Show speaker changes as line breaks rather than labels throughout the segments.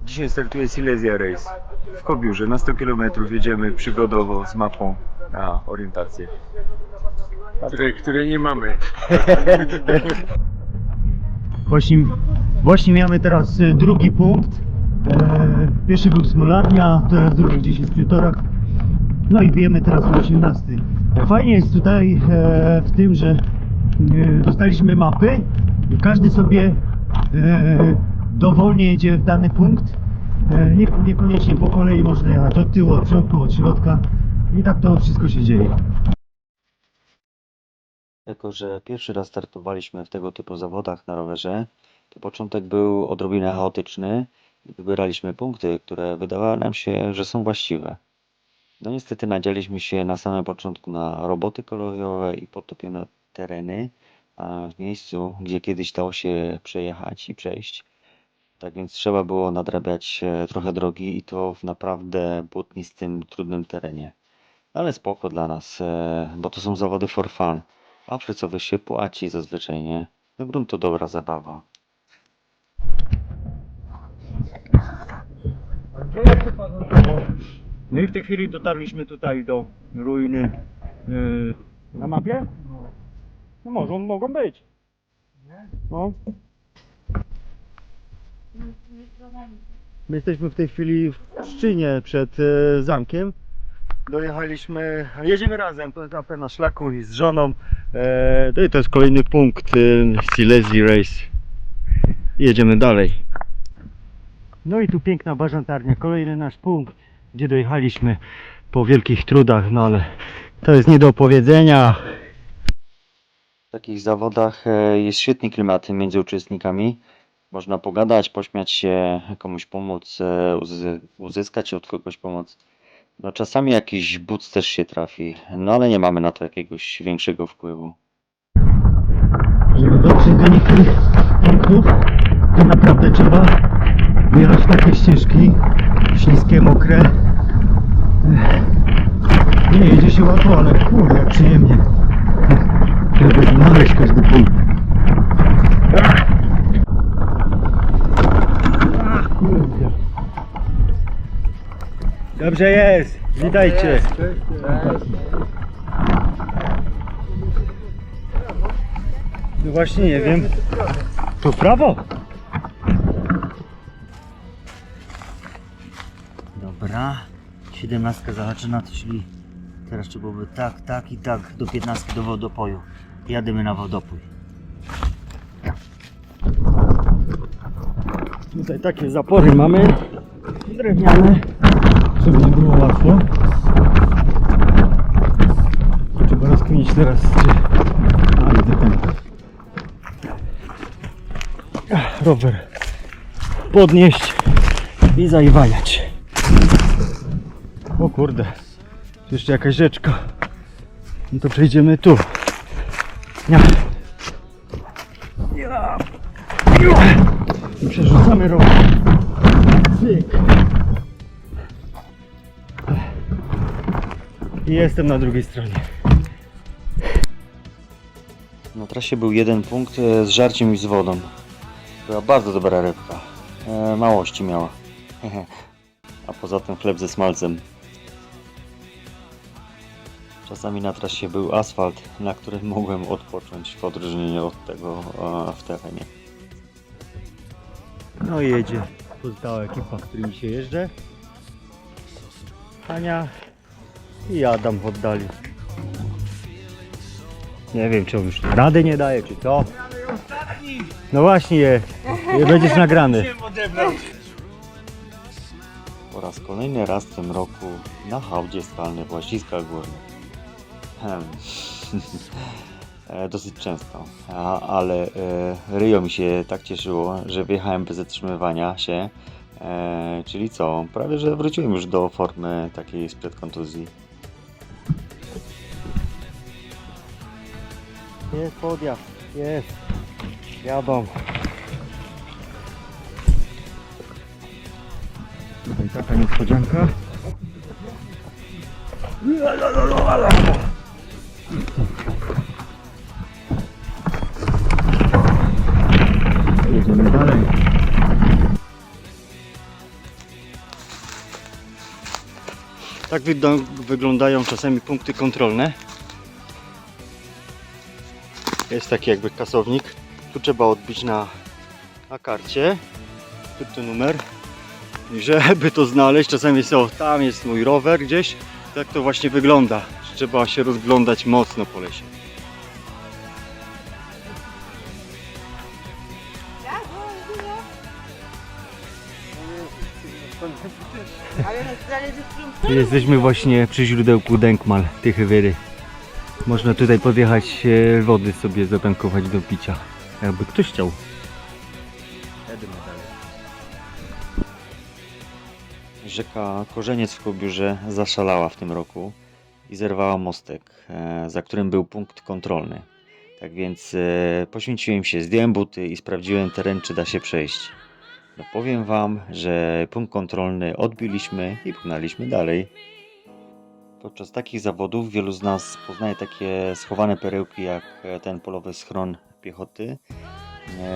Dzisiaj startuje Silesia Race. W Kobiórze na 100 km jedziemy przygodowo z mapą na orientację.
Której nie mamy.
Właśnie mamy teraz drugi punkt. Pierwszy był Smolarnia, teraz drugi gdzieś jest w Przytorach. No i bijemy teraz na 18. Fajnie jest tutaj w tym, że dostaliśmy mapy i każdy sobie dowolnie jedzie w dany punkt. Niekoniecznie po kolei można jechać od tyłu, od przodu, od środka i tak to wszystko się dzieje.
Jako że pierwszy raz startowaliśmy w tego typu zawodach na rowerze, to początek był odrobinę chaotyczny. Wybieraliśmy punkty, które wydawało nam się, że są właściwe. No niestety nadzieliśmy się na samym początku na roboty kolejowe i podtopione tereny, a w miejscu, gdzie kiedyś dało się przejechać i przejść, tak więc trzeba było nadrabiać trochę drogi i to w naprawdę błotnistym, trudnym terenie. Ale spoko dla nas, bo to są zawody for fun, a przy co się płaci zazwyczaj, nie? No grunt to dobra zabawa.
No i w tej chwili dotarliśmy tutaj do ruiny. Na mapie? No mogą być. No. My jesteśmy w tej chwili w Pszczynie przed zamkiem. Jedziemy razem, to jest apel na szlaku i z żoną. No i to jest kolejny punkt Silesia Race. Jedziemy dalej. No i tu piękna bażantarnia, kolejny nasz punkt, gdzie dojechaliśmy po wielkich trudach, no ale to jest nie do opowiedzenia.
W takich zawodach jest świetny klimat między uczestnikami. Można pogadać, pośmiać się, komuś pomóc, uzyskać od kogoś pomoc. No czasami jakiś but też się trafi, no ale nie mamy na to jakiegoś większego wpływu.
Żeby dotrzeć do niektórych punktów, to naprawdę trzeba wyjechać takie ścieżki, śliskie, mokre. Nie jedzie się łatwo, ale kurde, jak przyjemnie. Żeby znaleźć każdy punkt. Kurde. Dobrze jest, witajcie. No właśnie nie wiem. To w prawo?
Dobra, 17 zaczyna, czyli teraz trzeba byłoby tak i tak do 15 do wodopoju. Jadymy na wodopój.
Tutaj takie zapory mamy drewniane, żeby nie było łatwo. Trzeba rozkminić teraz, gdzie ten rower podnieść i zaiwaniać. O kurde, tu jeszcze jakaś rzeczka. No to przejdziemy tu. I przerzucamy rower. I jestem na drugiej stronie.
Na trasie był jeden punkt z żarciem i z wodą. Była bardzo dobra rybka. Małości miała. A poza tym chleb ze smalcem. Czasami na trasie był asfalt, na którym mogłem odpocząć w odróżnieniu od tego w terenie.
No i jedzie pozostała ekipa, którymi się jeżdżę. Ania i Adam w oddali. Nie wiem, czy on już rady nie daje, czy co. No właśnie, będziesz nagrany.
Po raz kolejny raz w tym roku na hałdzie skalnej w Łaziskach Górnych. Dosyć często, ale ryjo mi się tak cieszyło, że wjechałem bez zatrzymywania się, czyli co, prawie że wróciłem już do formy takiej sprzed kontuzji.
Jest podjazd, jest. Jadą. Tutaj taka niespodzianka. Jedziemy dalej. Tak wyglądają czasami punkty kontrolne. Jest taki jakby kasownik. Tu trzeba odbić na karcie. Tu numer. I żeby to znaleźć, czasami jest tam jest mój rower gdzieś. Tak to właśnie wygląda. Trzeba się rozglądać mocno po lesie. Jesteśmy właśnie przy źródełku Denkmal, Tychy Można tutaj podjechać wody sobie zatankować do picia, jakby ktoś chciał.
Rzeka Korzeniec w Kobiórze zaszalała w tym roku i zerwała mostek, za którym był punkt kontrolny. Tak więc poświęciłem się, zdjąłem buty i sprawdziłem teren, czy da się przejść. No powiem wam, że punkt kontrolny odbiliśmy i pchnęliśmy dalej. Podczas takich zawodów wielu z nas poznaje takie schowane perełki jak ten polowy schron piechoty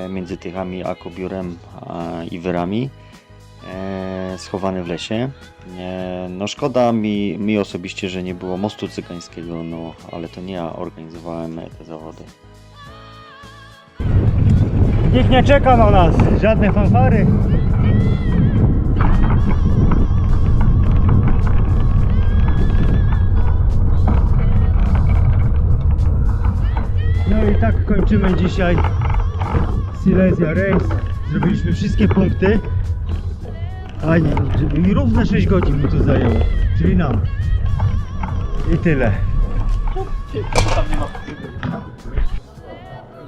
między Tychami a Kobiórem i Wyrami, schowany w lesie. No szkoda mi osobiście, że nie było mostu cygańskiego, no ale to nie ja organizowałem te zawody.
Nikt nie czeka na nas, żadne fanfary. No i tak kończymy dzisiaj Silesia Race. Zrobiliśmy wszystkie punkty. A i równe 6 godzin mi to zajęło, czyli nam. I tyle.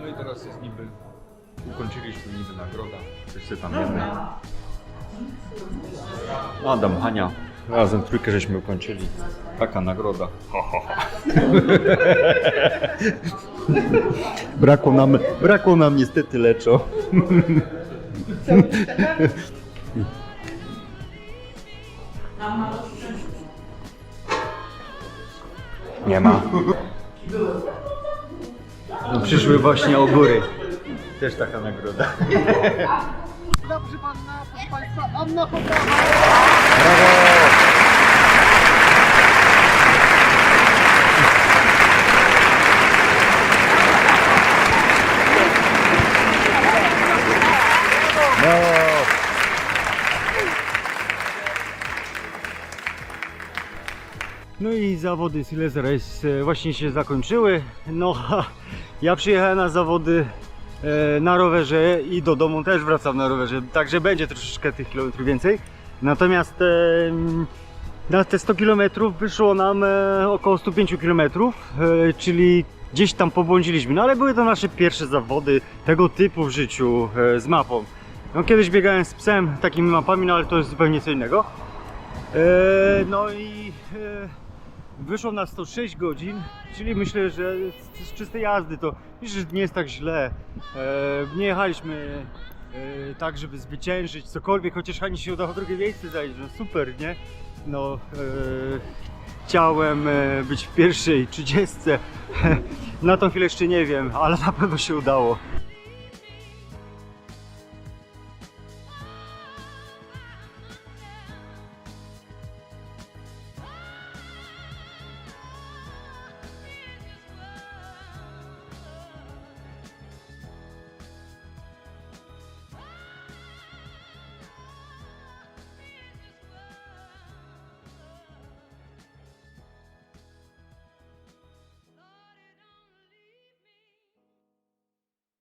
No i teraz jest niby, ukończyliśmy niby nagroda, wszyscy tam jemy. Adam, Hania, razem trójkę żeśmy ukończyli. Taka nagroda.
Brakło nam niestety leczo.
Nie ma.
No, przyszły właśnie ogóry. Też taka nagroda.
Dobrze panna, proszę państwa, Anna Chodrawa.
No i zawody Silesia Race właśnie się zakończyły. No ja przyjechałem na zawody na rowerze i do domu też wracam na rowerze, także będzie troszeczkę tych kilometrów więcej. Natomiast na te 100 km wyszło nam około 105 km, czyli gdzieś tam pobłądziliśmy. No ale były to nasze pierwsze zawody tego typu w życiu z mapą. No, kiedyś biegałem z psem takimi mapami, no ale to jest zupełnie co innego. No i wyszło na 106 godzin, czyli myślę, że z czystej jazdy to myślę, że nie jest tak źle. Nie jechaliśmy tak, żeby zwyciężyć cokolwiek, chociaż Hani się udało drugie miejsce zająć, no super, nie? No, chciałem być w pierwszej 30. Na tą chwilę jeszcze nie wiem, ale na pewno się udało.